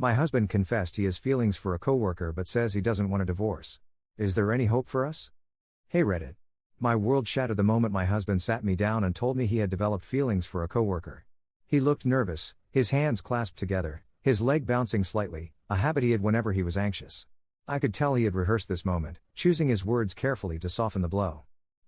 My husband confessed he has feelings for a coworker but says he doesn't want a divorce. Is there any hope for us? Hey Reddit. My world shattered the moment my husband sat me down and told me he had developed feelings for a coworker. He looked nervous, his hands clasped together, his leg bouncing slightly, a habit he had whenever he was anxious. I could tell he had rehearsed this moment, choosing his words carefully to soften the blow.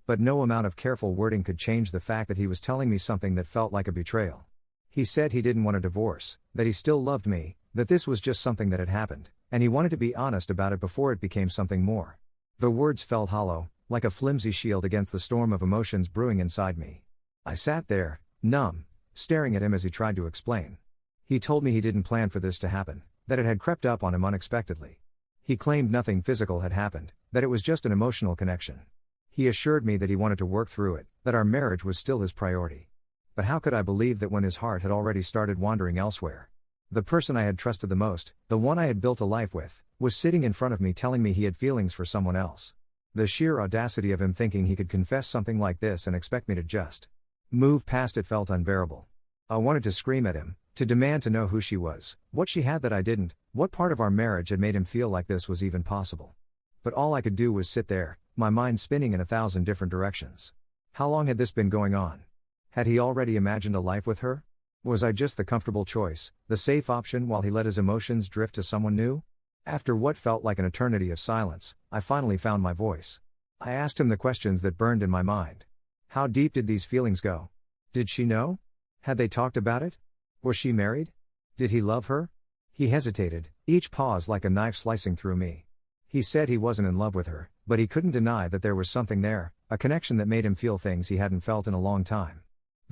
But no amount of careful wording could change the fact that he was telling me something that felt like a betrayal. He said he didn't want a divorce, that he still loved me, that this was just something that had happened, and he wanted to be honest about it before it became something more. The words felt hollow, like a flimsy shield against the storm of emotions brewing inside me. I sat there, numb, staring at him as he tried to explain. He told me he didn't plan for this to happen, that it had crept up on him unexpectedly. He claimed nothing physical had happened, that it was just an emotional connection. He assured me that he wanted to work through it, that our marriage was still his priority. But how could I believe that when his heart had already started wandering elsewhere? The person I had trusted the most, the one I had built a life with, was sitting in front of me telling me he had feelings for someone else. The sheer audacity of him thinking he could confess something like this and expect me to just move past it felt unbearable. I wanted to scream at him, to demand to know who she was, what she had that I didn't, what part of our marriage had made him feel like this was even possible. But all I could do was sit there, my mind spinning in 1,000 different directions. How long had this been going on? Had he already imagined a life with her? Was I just the comfortable choice, the safe option while he let his emotions drift to someone new? After what felt like an eternity of silence, I finally found my voice. I asked him the questions that burned in my mind. How deep did these feelings go? Did she know? Had they talked about it? Was she married? Did he love her? He hesitated, each pause like a knife slicing through me. He said he wasn't in love with her, but he couldn't deny that there was something there, a connection that made him feel things he hadn't felt in a long time.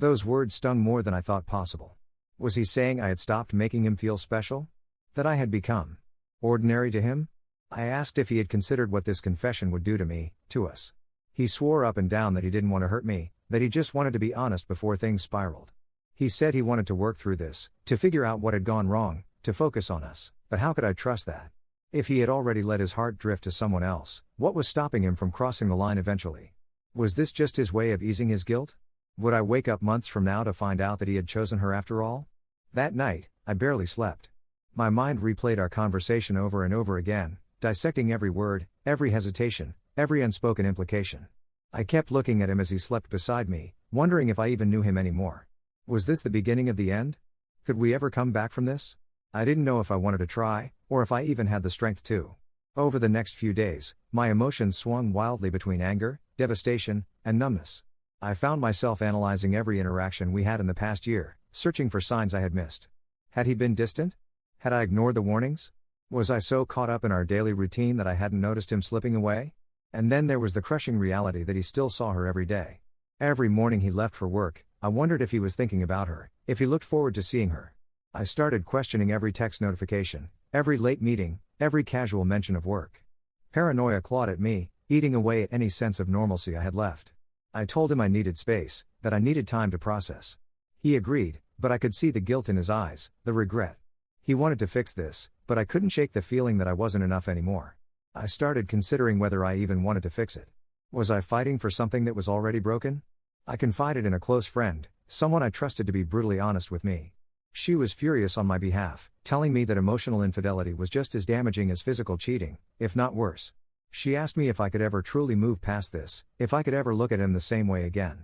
Those words stung more than I thought possible. Was he saying I had stopped making him feel special? That I had become ordinary to him? I asked if he had considered what this confession would do to me, to us. He swore up and down that he didn't want to hurt me, that he just wanted to be honest before things spiraled. He said he wanted to work through this, to figure out what had gone wrong, to focus on us, but how could I trust that? If he had already let his heart drift to someone else, what was stopping him from crossing the line eventually? Was this just his way of easing his guilt? Would I wake up months from now to find out that he had chosen her after all? That night, I barely slept. My mind replayed our conversation over and over again, dissecting every word, every hesitation, every unspoken implication. I kept looking at him as he slept beside me, wondering if I even knew him anymore. Was this the beginning of the end? Could we ever come back from this? I didn't know if I wanted to try, or if I even had the strength to. Over the next few days, my emotions swung wildly between anger, devastation, and numbness. I found myself analyzing every interaction we had in the past year, searching for signs I had missed. Had he been distant? Had I ignored the warnings? Was I so caught up in our daily routine that I hadn't noticed him slipping away? And then there was the crushing reality that he still saw her every day. Every morning he left for work, I wondered if he was thinking about her, if he looked forward to seeing her. I started questioning every text notification, every late meeting, every casual mention of work. Paranoia clawed at me, eating away at any sense of normalcy I had left. I told him I needed space, that I needed time to process. He agreed, but I could see the guilt in his eyes, the regret. He wanted to fix this, but I couldn't shake the feeling that I wasn't enough anymore. I started considering whether I even wanted to fix it. Was I fighting for something that was already broken? I confided in a close friend, someone I trusted to be brutally honest with me. She was furious on my behalf, telling me that emotional infidelity was just as damaging as physical cheating, if not worse. She asked me if I could ever truly move past this, if I could ever look at him the same way again.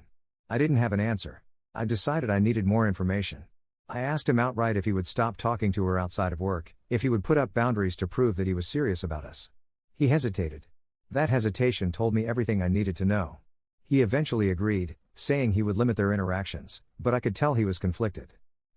I didn't have an answer. I decided I needed more information. I asked him outright if he would stop talking to her outside of work, if he would put up boundaries to prove that he was serious about us. He hesitated. That hesitation told me everything I needed to know. He eventually agreed, saying he would limit their interactions, but I could tell he was conflicted.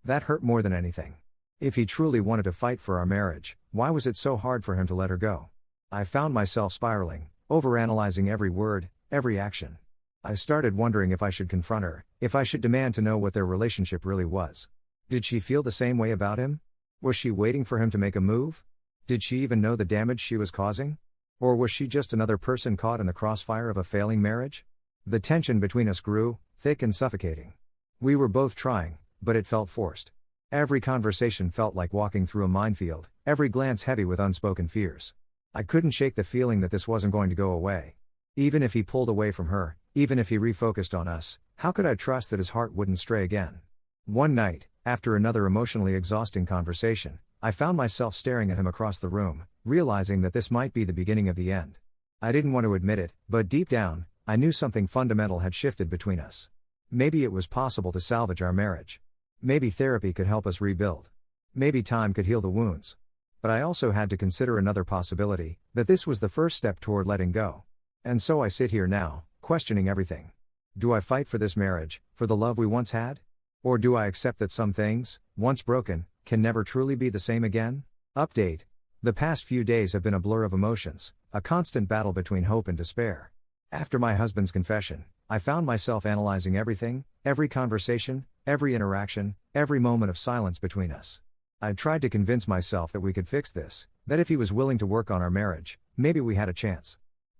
That hurt more than anything. If he truly wanted to fight for our marriage, why was it so hard for him to let her go? I found myself spiraling, overanalyzing every word, every action. I started wondering if I should confront her, if I should demand to know what their relationship really was. Did she feel the same way about him? Was she waiting for him to make a move? Did she even know the damage she was causing? Or was she just another person caught in the crossfire of a failing marriage? The tension between us grew, thick and suffocating. We were both trying, but it felt forced. Every conversation felt like walking through a minefield, every glance heavy with unspoken fears. I couldn't shake the feeling that this wasn't going to go away. Even if he pulled away from her, even if he refocused on us, how could I trust that his heart wouldn't stray again? One night, after another emotionally exhausting conversation, I found myself staring at him across the room, realizing that this might be the beginning of the end. I didn't want to admit it, but deep down, I knew something fundamental had shifted between us. Maybe it was possible to salvage our marriage. Maybe therapy could help us rebuild. Maybe time could heal the wounds. But I also had to consider another possibility, that this was the first step toward letting go. And so I sit here now, questioning everything. Do I fight for this marriage, for the love we once had? Or do I accept that some things, once broken, can never truly be the same again? Update. The past few days have been a blur of emotions, a constant battle between hope and despair. After my husband's confession, I found myself analyzing everything, every conversation, every interaction, every moment of silence between us. I tried to convince myself that we could fix this, that if he was willing to work on our marriage, maybe we had a chance.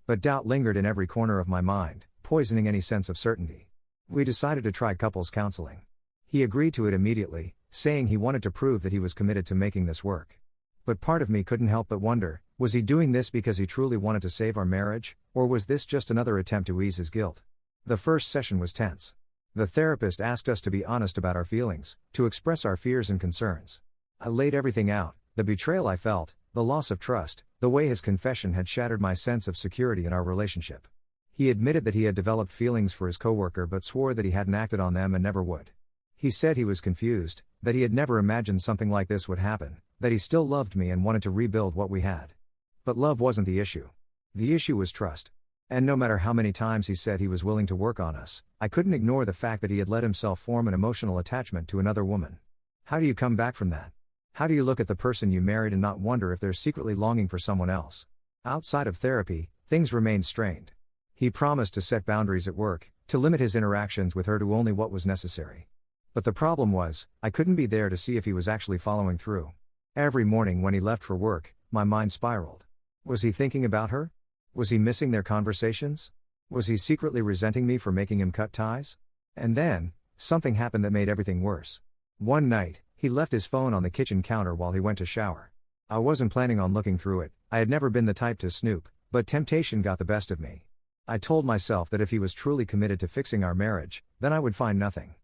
But doubt lingered in every corner of my mind, poisoning any sense of certainty. We decided to try couples counseling. He agreed to it immediately, saying he wanted to prove that he was committed to making this work. But part of me couldn't help but wonder, was he doing this because he truly wanted to save our marriage, or was this just another attempt to ease his guilt? The first session was tense. The therapist asked us to be honest about our feelings, to express our fears and concerns. I laid everything out, the betrayal I felt, the loss of trust, the way his confession had shattered my sense of security in our relationship. He admitted that he had developed feelings for his coworker but swore that he hadn't acted on them and never would. He said he was confused, that he had never imagined something like this would happen, that he still loved me and wanted to rebuild what we had. But love wasn't the issue. The issue was trust. And no matter how many times he said he was willing to work on us, I couldn't ignore the fact that he had let himself form an emotional attachment to another woman. How do you come back from that? How do you look at the person you married and not wonder if they're secretly longing for someone else? Outside of therapy, things remained strained. He promised to set boundaries at work, to limit his interactions with her to only what was necessary. But the problem was, I couldn't be there to see if he was actually following through. Every morning when he left for work, my mind spiraled. Was he thinking about her? Was he missing their conversations? Was he secretly resenting me for making him cut ties? And then, something happened that made everything worse. One night, he left his phone on the kitchen counter while he went to shower. I wasn't planning on looking through it, I had never been the type to snoop, but temptation got the best of me. I told myself that if he was truly committed to fixing our marriage, then I would find nothing.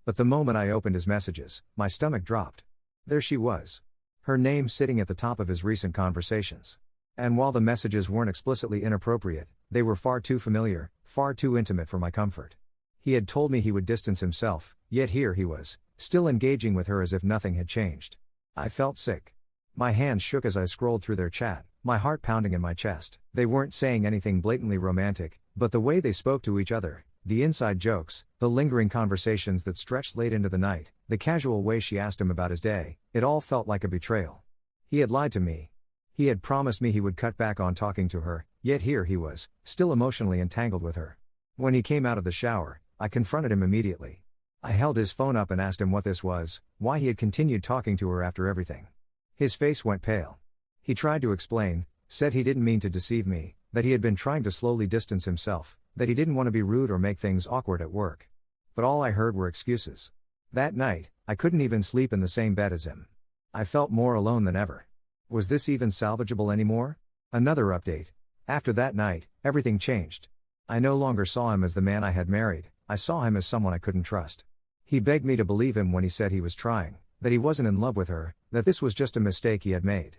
But the moment I opened his messages, my stomach dropped. There she was. Her name sitting at the top of his recent conversations. And while the messages weren't explicitly inappropriate, they were far too familiar, far too intimate for my comfort. He had told me he would distance himself, yet here he was, still engaging with her as if nothing had changed. I felt sick. My hands shook as I scrolled through their chat, my heart pounding in my chest. They weren't saying anything blatantly romantic, but the way they spoke to each other, the inside jokes, the lingering conversations that stretched late into the night, the casual way she asked him about his day, it all felt like a betrayal. He had lied to me. He had promised me he would cut back on talking to her, yet here he was, still emotionally entangled with her. When he came out of the shower, I confronted him immediately. I held his phone up and asked him what this was, why he had continued talking to her after everything. His face went pale. He tried to explain, said he didn't mean to deceive me, that he had been trying to slowly distance himself, that he didn't want to be rude or make things awkward at work. But all I heard were excuses. That night, I couldn't even sleep in the same bed as him. I felt more alone than ever. Was this even salvageable anymore? Another update. After that night, everything changed. I no longer saw him as the man I had married, I saw him as someone I couldn't trust. He begged me to believe him when he said he was trying, that he wasn't in love with her, that this was just a mistake he had made.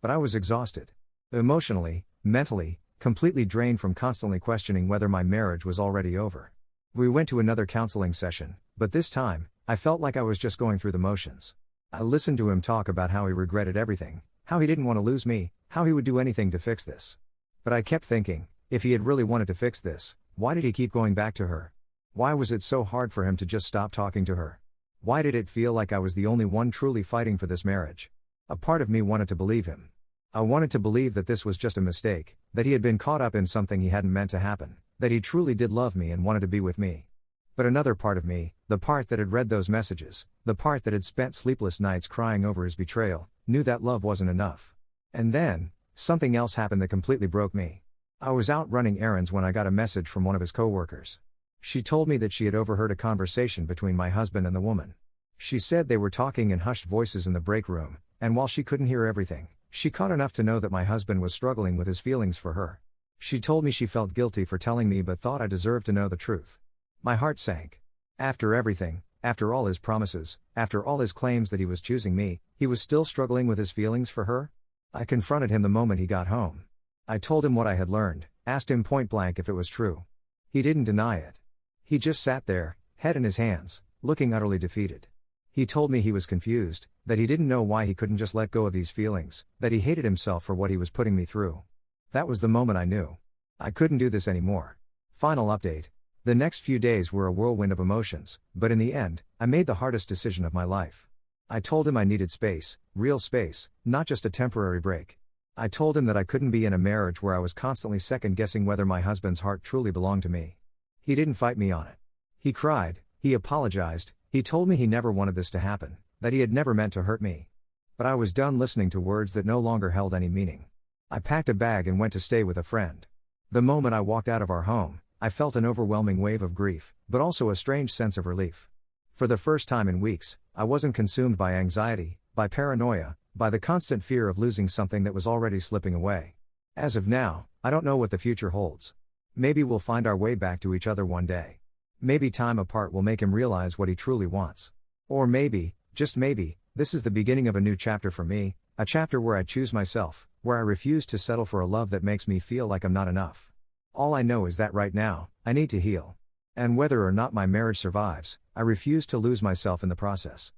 But I was exhausted. Emotionally, mentally, completely drained from constantly questioning whether my marriage was already over. We went to another counseling session, but this time, I felt like I was just going through the motions. I listened to him talk about how he regretted everything, how he didn't want to lose me, how he would do anything to fix this. But I kept thinking, if he had really wanted to fix this, why did he keep going back to her? Why was it so hard for him to just stop talking to her? Why did it feel like I was the only one truly fighting for this marriage? A part of me wanted to believe him. I wanted to believe that this was just a mistake, that he had been caught up in something he hadn't meant to happen, that he truly did love me and wanted to be with me. But another part of me, the part that had read those messages, the part that had spent sleepless nights crying over his betrayal, knew that love wasn't enough. And then, something else happened that completely broke me. I was out running errands when I got a message from one of his coworkers. She told me that she had overheard a conversation between my husband and the woman. She said they were talking in hushed voices in the break room, and while she couldn't hear everything, she caught enough to know that my husband was struggling with his feelings for her. She told me she felt guilty for telling me but thought I deserved to know the truth. My heart sank. After everything, After all his promises, after all his claims that he was choosing me, he was still struggling with his feelings for her? I confronted him the moment he got home. I told him what I had learned, asked him point blank if it was true. He didn't deny it. He just sat there, head in his hands, looking utterly defeated. He told me he was confused, that he didn't know why he couldn't just let go of these feelings, that he hated himself for what he was putting me through. That was the moment I knew. I couldn't do this anymore. Final update. The next few days were a whirlwind of emotions, but in the end, I made the hardest decision of my life. I told him I needed space, real space, not just a temporary break. I told him that I couldn't be in a marriage where I was constantly second-guessing whether my husband's heart truly belonged to me. He didn't fight me on it. He cried, he apologized, he told me he never wanted this to happen, that he had never meant to hurt me. But I was done listening to words that no longer held any meaning. I packed a bag and went to stay with a friend. The moment I walked out of our home, I felt an overwhelming wave of grief, but also a strange sense of relief. For the first time in weeks, I wasn't consumed by anxiety, by paranoia, by the constant fear of losing something that was already slipping away. As of now, I don't know what the future holds. Maybe we'll find our way back to each other one day. Maybe time apart will make him realize what he truly wants. Or maybe, just maybe, this is the beginning of a new chapter for me, a chapter where I choose myself, where I refuse to settle for a love that makes me feel like I'm not enough. All I know is that right now, I need to heal. And whether or not my marriage survives, I refuse to lose myself in the process.